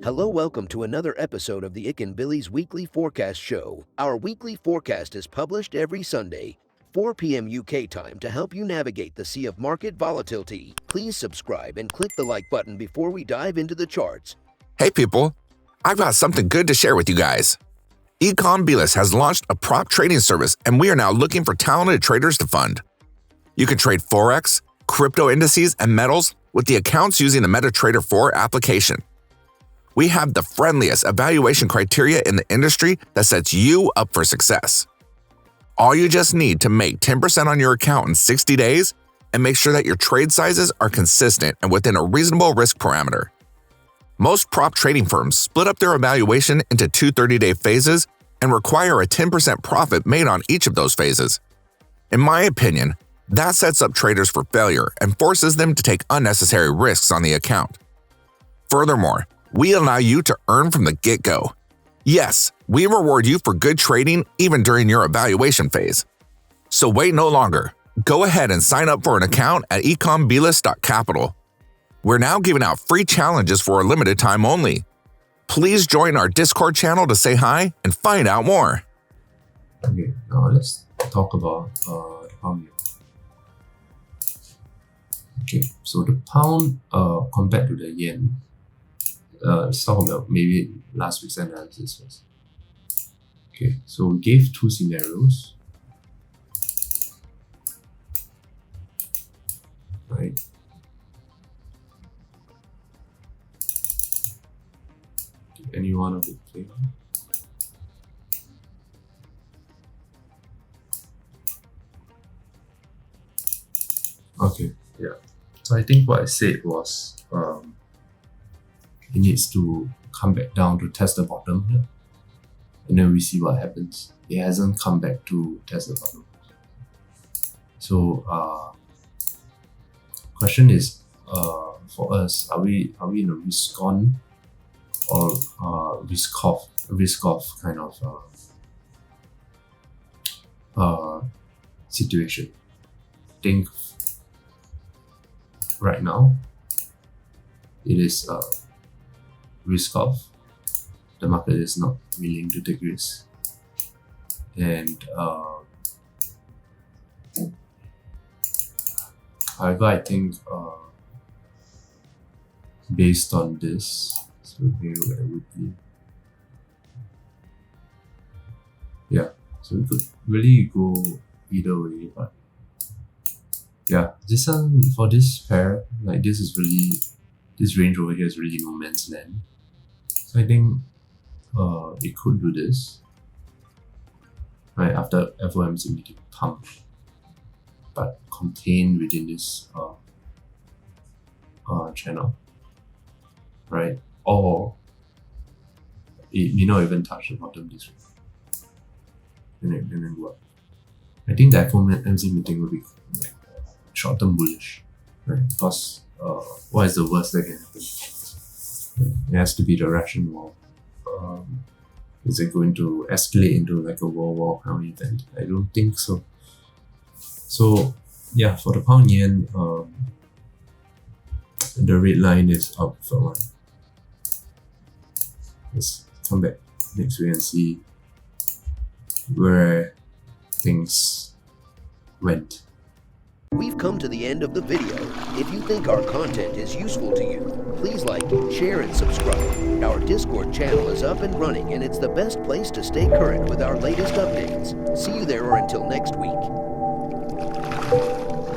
Hello, welcome to another episode of the Ikan Bilis Weekly Forecast Show. Our weekly forecast is published every Sunday, 4 p.m. UK time to help you navigate the sea of market volatility. Please subscribe and click the like button before we dive into the charts. Hey people, I've got something good to share with you guys. Bilis has launched a prop trading service and we are now looking for talented traders to fund. You can trade Forex, crypto indices, and metals with the accounts using the MetaTrader 4 application. We have the friendliest evaluation criteria in the industry that sets you up for success. All you just need to make 10% on your account in 60 days and make sure that your trade sizes are consistent and within a reasonable risk parameter. Most prop trading firms split up their evaluation into two 30-day phases and require a 10% profit made on each of those phases. In my opinion, that sets up traders for failure and forces them to take unnecessary risks on the account. Furthermore, we allow you to earn from the get-go. Yes, we reward you for good trading even during your evaluation phase. So wait no longer. Go ahead and sign up for an account at ikanbilis.capital. We're now giving out free challenges for a limited time only. Please join our Discord channel to say hi and find out more. Okay, now let's talk about the pound yen. Okay, so the pound compared to the yen, let's talk about maybe last week's analysis first. Okay, so we gave two scenarios. Right. Any one of it clear? Okay, yeah. So I think what I said was it needs to come back down to test the bottom here. And then we see what happens. It hasn't come back to test the bottom. So question is for us, are we in a risk on or risk off kind of situation? I think right now it is risk off. The market is not willing to take risks, and however, I think based on this, so here where it would be, yeah. So we could really go either way, but yeah, this one for this pair, like this range over here is really no man's land. So I think it could do this right after FOMC meeting pump, but contained within this channel, right? Or it may not even touch the bottom this week, and then go up. I think the FOMC meeting will be like short-term bullish, right? Because what is the worst that can happen? It has to be the Russian war. Is it going to escalate into like a world war kind of event? I don't think so. So yeah, for the pound yen, the red line is up for one. Let's come back next week and see where things went. We've come to the end of the video. If you think our content is useful to you, please like, share, and subscribe. Our Discord channel is up and running, and it's the best place to stay current with our latest updates. See you there, or until next week.